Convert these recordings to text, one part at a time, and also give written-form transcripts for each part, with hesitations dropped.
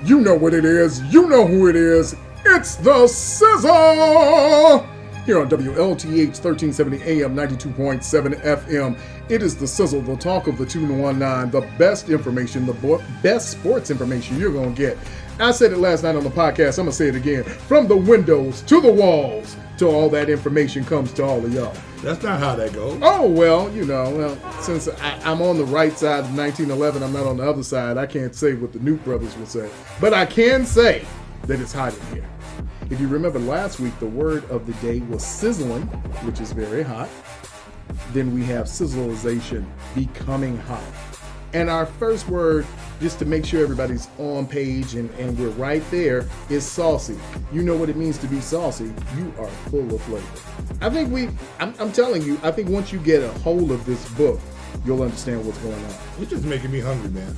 You know what it is. You know who it is. It's the Sizzle! Here on WLTH 1370 AM 92.7 FM. It is the Sizzle, the talk of the 219, the best information, the best sports information you're going to get. I said it last night on the podcast. I'm going to say it again. From the windows to the walls, to all that information comes to all of y'all. That's not how that goes. Oh, well, since I'm on the right side of 1911, I'm not on the other side. I can't say what the Newt brothers would say. But I can say that it's hot in here. If you remember last week, the word of the day was sizzling, which is very hot. Then we have sizzleization, becoming hot. And our first word, just to make sure everybody's on page and we're right there, is saucy. You know what it means to be saucy. You are full of flavor. I think I'm telling you, I think once you get a hold of this book, you'll understand what's going on. It's just making me hungry, man.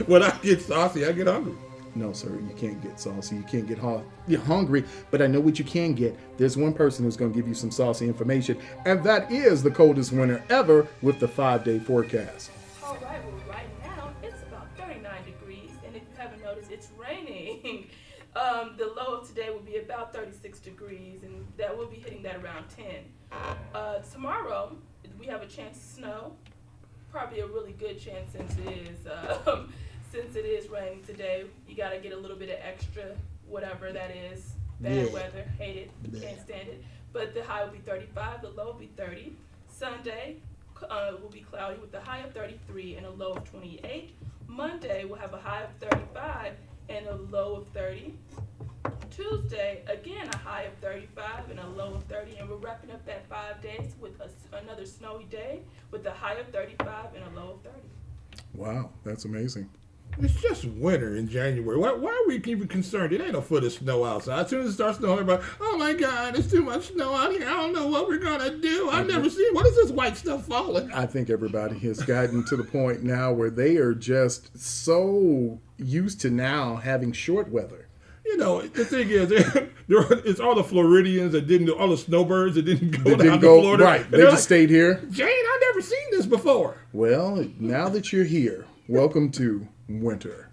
When I get saucy, I get hungry. No, sir, you can't get saucy. You can't get hot. You're hungry, but I know what you can get. There's one person who's going to give you some saucy information, and that is the coldest winter ever with the 5-day forecast. All right, well, right now, it's about 39 degrees, and if you haven't noticed, it's raining. The low of today will be about 36 degrees, and that will be hitting that around 10. Tomorrow, we have a chance of snow. Probably a really good chance since it is raining today. You got to get a little bit of extra, whatever that is. Bad weather, hate it, can't stand it. But the high will be 35, the low will be 30. Sunday will be cloudy with a high of 33 and a low of 28. Monday will have a high of 35 and a low of 30. Tuesday, again, a high of 35 and a low of 30. And we're wrapping up that 5 days with another snowy day with a high of 35 and a low of 30. Wow, that's amazing. It's just winter in January. Why are we even concerned? It ain't a foot of snow outside. As soon as it starts snowing, everybody, oh my God, there's too much snow out here. I don't know what we're going to do. I've never seen, what is this white stuff falling? I think everybody has gotten to the point now where they are just so used to now having short weather. You know, the thing is, it's all the Floridians that didn't, all the snowbirds that didn't go down to Florida. Right, they just stayed here. Jane, I've never seen this before. Well, now that you're here, welcome to winter.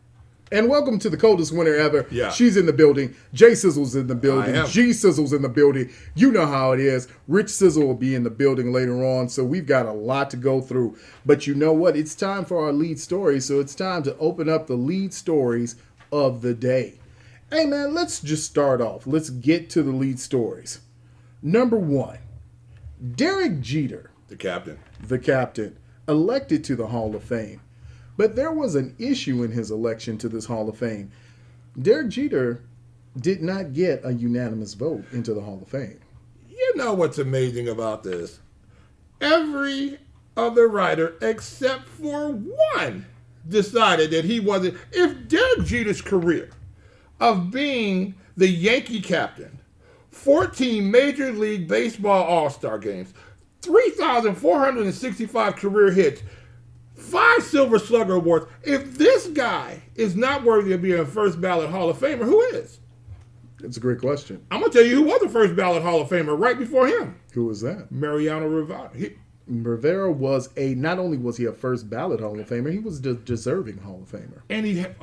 And welcome to the coldest winter ever. Yeah. She's in the building. Jay Sizzle's in the building. G Sizzle's in the building. You know how it is. Rich Sizzle will be in the building later on, so we've got a lot to go through. But you know what? It's time for our lead story, so it's time to open up the lead stories of the day. Hey, man, let's just start off. Let's get to the lead stories. Number 1, Derek Jeter. The captain, elected to the Hall of Fame. But there was an issue in his election to this Hall of Fame. Derek Jeter did not get a unanimous vote into the Hall of Fame. You know what's amazing about this? Every other writer except for one decided that he wasn't. If Derek Jeter's career of being the Yankee captain, 14 Major League Baseball All-Star games, 3,465 career hits, 5 Silver Slugger awards. If this guy is not worthy of being a first ballot Hall of Famer, who is? That's a great question. I'm going to tell you who was the first ballot Hall of Famer right before him. Who was that? Mariano Rivera. Rivera was not only was he a first ballot Hall of Famer, he was a deserving Hall of Famer. And he had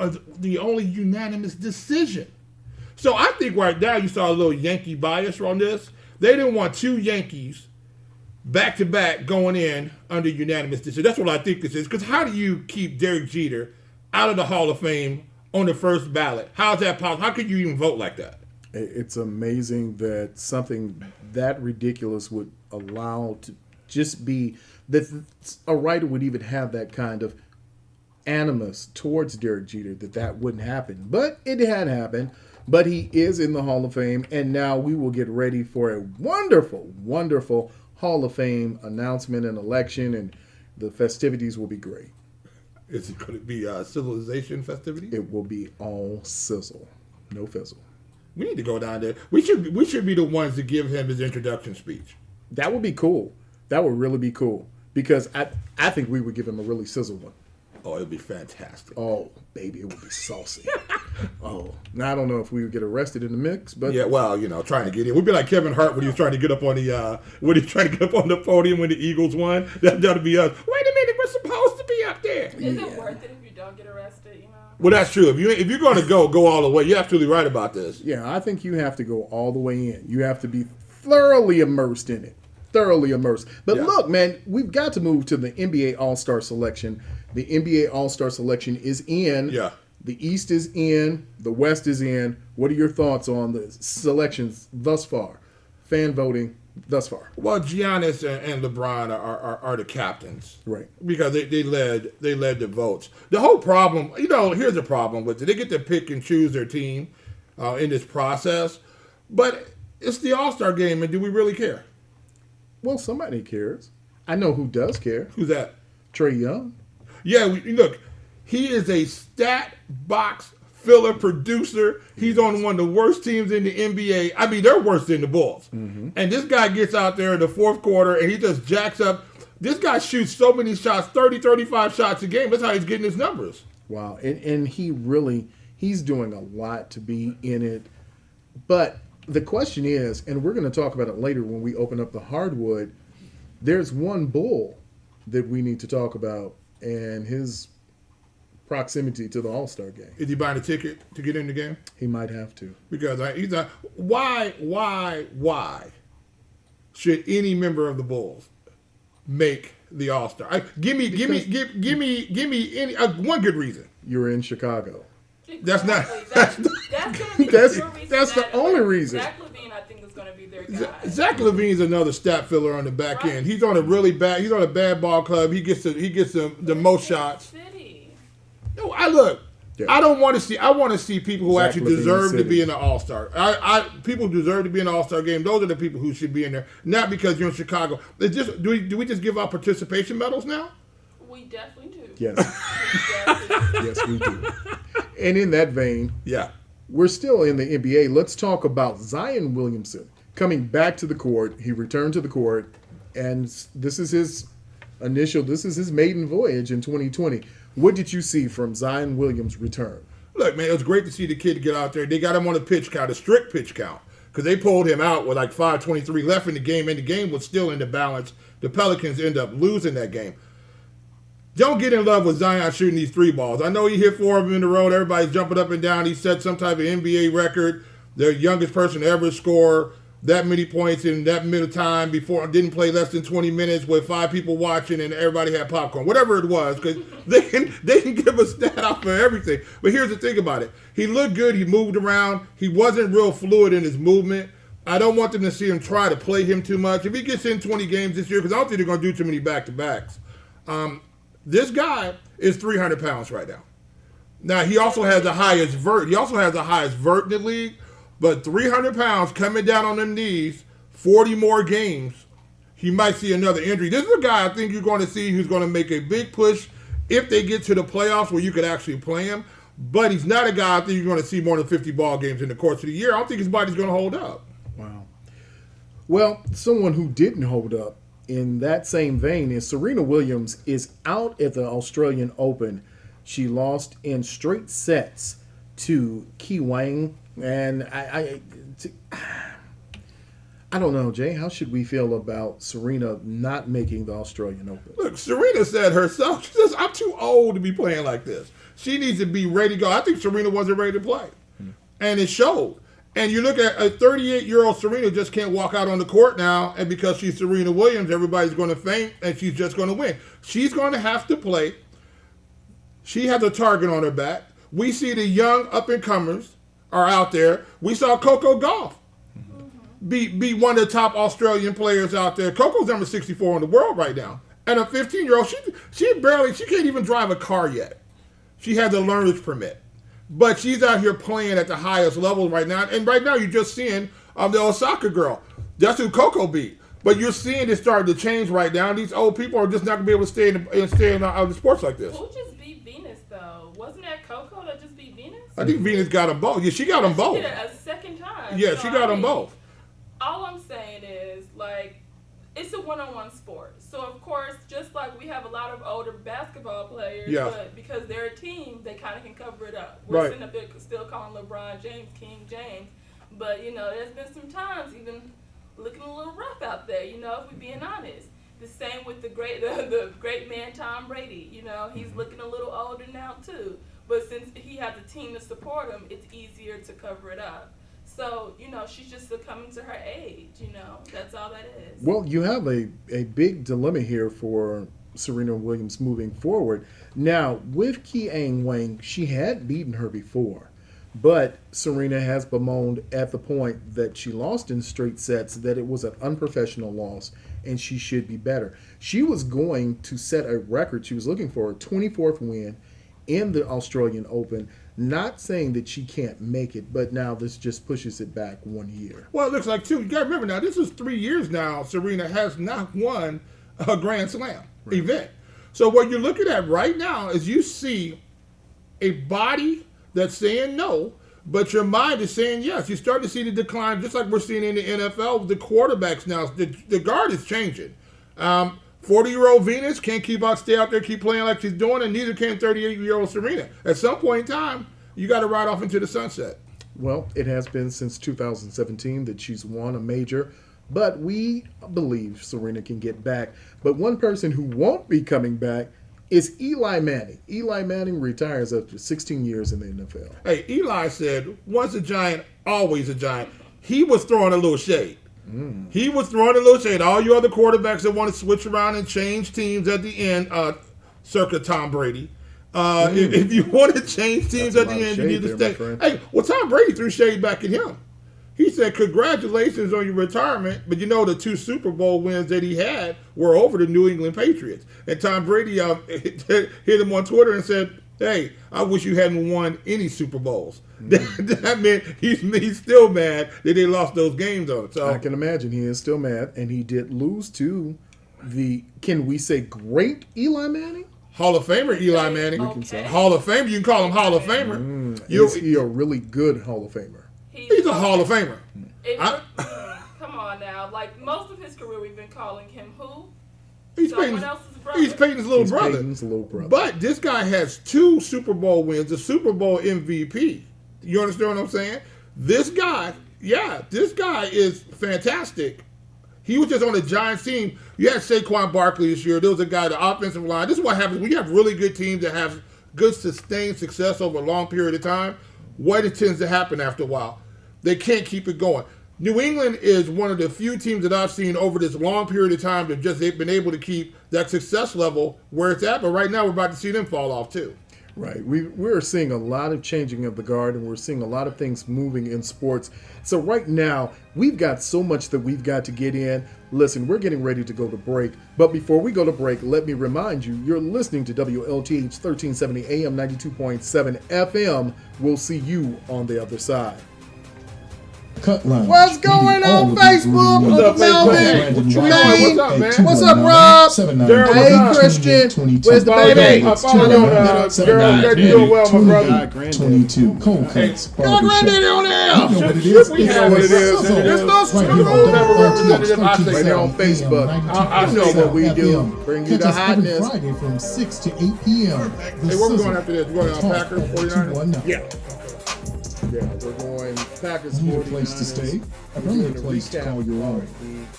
the only unanimous decision. So I think right now you saw a little Yankee bias on this. They didn't want 2 Yankees back-to-back going in under unanimous decision. That's what I think this is. Because how do you keep Derek Jeter out of the Hall of Fame on the first ballot? How is that possible? How could you even vote like that? It's amazing that something that ridiculous would allow to just be that a writer would even have that kind of animus towards Derek Jeter, that wouldn't happen. But it had happened. But he is in the Hall of Fame, and now we will get ready for a wonderful, wonderful Hall of Fame announcement and election, and the festivities will be great. Is it going to be civilization festivities? It will be all sizzle, no fizzle. We need to go down there. We should be the ones to give him his introduction speech. That would be cool. That would really be cool, because I think we would give him a really sizzle one. Oh, it would be fantastic. Oh, baby, it would be saucy. Oh, now I don't know if we would get arrested in the mix, but yeah, well, trying to get in. We'd be like Kevin Hart when he was trying to get up on the podium when the Eagles won. That'd be us. Wait a minute, we're supposed to be up. out there. Is it worth it if you don't get arrested, you know? Well, that's true. If you're going to go all the way. You're absolutely right about this. Yeah, I think you have to go all the way in. You have to be thoroughly immersed in it. Thoroughly immersed. But look, man, we've got to move to the NBA All-Star selection. The NBA All-Star selection is in. Yeah. The East is in. The West is in. What are your thoughts on the selections thus far? Fan voting thus far. Well, Giannis and LeBron are the captains. Right. Because they led the votes. The whole problem, here's the problem with it. They get to pick and choose their team in this process. But it's the All-Star game, and do we really care? Well, somebody cares. I know who does care. Who's that? Trey Young. Yeah, look, he is a stat box filler producer. He's on one of the worst teams in the NBA. I mean, they're worse than the Bulls. Mm-hmm. And this guy gets out there in the fourth quarter, and he just jacks up. This guy shoots so many shots, 30, 35 shots a game. That's how he's getting his numbers. Wow. And he's doing a lot to be in it. But the question is, and we're going to talk about it later when we open up the hardwood, there's one Bull that we need to talk about, and his proximity to the All-Star game. Is he buying a ticket to get in the game? He might have to. Because why should any member of the Bulls make the All-Star? Give me any one good reason. You're in Chicago. That's not. That's going to be That's the reason. the only reason. Zach LaVine, I think, is going to be their guy. Zach LaVine's another stat filler on the back end. He's on a really bad. He's on a bad ball club. He gets the most shots. City. No, look. Yeah. I don't want to see. I want to see people who Zach actually deserve City. to be in the All-Star. People who deserve to be in the All-Star game. Those are the people who should be in there. Not because you're in Chicago. It's just do we just give out participation medals now? We definitely do. Yes. Yes, we do. And in that vein, yeah, we're still in the NBA. Let's talk about Zion Williamson coming back to the court. He returned to the court, and this is his maiden voyage in 2020. What did you see from Zion Williams' return? Look, man, it was great to see the kid get out there. They got him on a pitch count, a strict pitch count, because they pulled him out with like 5:23 left in the game, and the game was still in the balance. The Pelicans end up losing that game. Don't get in love with Zion shooting these three balls. I know he hit 4 of them in a row. Everybody's jumping up and down. He set some type of NBA record, the youngest person to ever score that many points in that middle time before. Didn't play less than 20 minutes with 5 people watching and everybody had popcorn. Whatever it was, because they can give a stat out for everything. But here's the thing about it. He looked good. He moved around. He wasn't real fluid in his movement. I don't want them to see him try to play him too much. If he gets in 20 games this year, because I don't think they're going to do too many back-to-backs. This guy is 300 pounds right now. Now, he also has the highest vert. He also has the highest vert in the league. But 300 pounds coming down on them knees, 40 more games, he might see another injury. This is a guy I think you're going to see who's going to make a big push if they get to the playoffs where you could actually play him. But he's not a guy I think you're going to see more than 50 ball games in the course of the year. I don't think his body's going to hold up. Wow. Well, someone who didn't hold up in that same vein is Serena Williams is out at the Australian Open. She lost in straight sets to Ki Wang. And I don't know, Jay. How should we feel about Serena not making the Australian Open? Look, Serena said herself, she says, I'm too old to be playing like this. She needs to be ready to go. I think Serena wasn't ready to play. And it showed. And you look at a 38-year-old Serena just can't walk out on the court now, and because she's Serena Williams, everybody's going to faint, and she's just going to win. She's going to have to play. She has a target on her back. We see the young up-and-comers are out there. We saw Coco Gauff be one of the top Australian players out there. Coco's number 64 in the world right now. And a 15-year-old, she can't even drive a car yet. She has a learner's permit. But she's out here playing at the highest level right now. And right now you're just seeing the Osaka girl. That's who Coco beat. But you're seeing it starting to change right now. These old people are just not going to be able to stay in the sports like this. Who just beat Venus, though? Wasn't that Coco that just beat Venus? I think Venus got them both. Yeah, she got them both. She did it a second time. Yeah, so she got them both. All I'm saying is, it's a one-on-one sport. So, of course, just like we have a lot of older basketball players, but because they're a team, they kind of can cover it up. We're sitting up there still calling LeBron James King James. But, there's been some times even looking a little rough out there, if we're being honest. the same with the great man Tom Brady. You know, he's looking a little older now too. But since he has a team to support him, it's easier to cover it up. So, you know, she's just succumbing to her age, you know. That's all that is. Well, you have a big dilemma here for Serena Williams moving forward. Now, with Kiang Wang, she had beaten her before. But Serena has bemoaned at the point that she lost in straight sets that it was an unprofessional loss and she should be better. She was going to set a record. She was looking for a 24th win in the Australian Open. Not saying that she can't make it, but now this just pushes it back 1 year. Well, it looks like two. You got to remember now, this is 3 years now. Serena has not won a Grand Slam event. So what you're looking at right now is you see a body that's saying no, but your mind is saying yes. You start to see the decline, just like we're seeing in the NFL. The quarterbacks now, the guard is changing. 40-year-old Venus can't stay out there, keep playing like she's doing, and neither can 38-year-old Serena. At some point in time, you got to ride off into the sunset. Well, it has been since 2017 that she's won a major, but we believe Serena can get back. But one person who won't be coming back is Eli Manning. Eli Manning retires after 16 years in the NFL. Hey, Eli said, once a giant, always a giant. He was throwing a little shade. He was throwing a little shade. All you other quarterbacks that want to switch around and change teams at the end, circa Tom Brady. If you want to change teams at the end, you need to stay. Hey, well, Tom Brady threw shade back at him. He said, congratulations on your retirement, but you know the 2 Super Bowl wins that he had were over the New England Patriots. And Tom Brady hit him on Twitter and said, hey, I wish you hadn't won any Super Bowls. That meant he's still mad that they lost those games on it. So I can imagine he is still mad, and he did lose to the, can we say, great Eli Manning? Hall of Famer Eli Manning. Okay. Hall of Famer, you can call him Hall of Famer. Is he a really good Hall of Famer? He's a Hall of Famer. Come on now. Like, most of his career, we've been calling him who? He's Peyton's little brother. Peyton's little brother. But this guy has 2 Super Bowl wins, a Super Bowl MVP. You understand what I'm saying? This guy is fantastic. He was just on a Giants team. You had Saquon Barkley this year. There was a guy, the offensive line. This is what happens when you have really good teams that have good sustained success over a long period of time. What it tends to happen after a while, they can't keep it going. New England is one of the few teams that I've seen over this long period of time that they've been able to keep that success level where it's at. But right now, we're about to see them fall off too. Right. We're seeing a lot of changing of the guard, and we're seeing a lot of things moving in sports. So right now, we've got so much that we've got to get in. Listen, we're getting ready to go to break. But before we go to break, let me remind you, you're listening to WLTH 1370 AM 92.7 FM. We'll see you on the other side. Cut line. What's going on Facebook? What's up, Melvin? What's up, man? What's up, Rob? Hey, Christian. Where's the baby? I followed on girl. You're doing well, my brother. 22. Cold cuts. Got Granddaddy on there. You know what it is. We know what it is. It's those Right right on Facebook. I know what we do. Bring you the hotness. Friday from 6 to 8 p.m. Hey, where we going after this? We're going on Packers, 49ers? Yeah. Yeah, we're going Packers. Need a place to stay? A permanent place to call your own.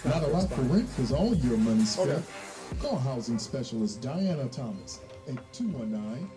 Not a lot for rent because all your money's spent. Call housing specialist Diana Thomas at 219-230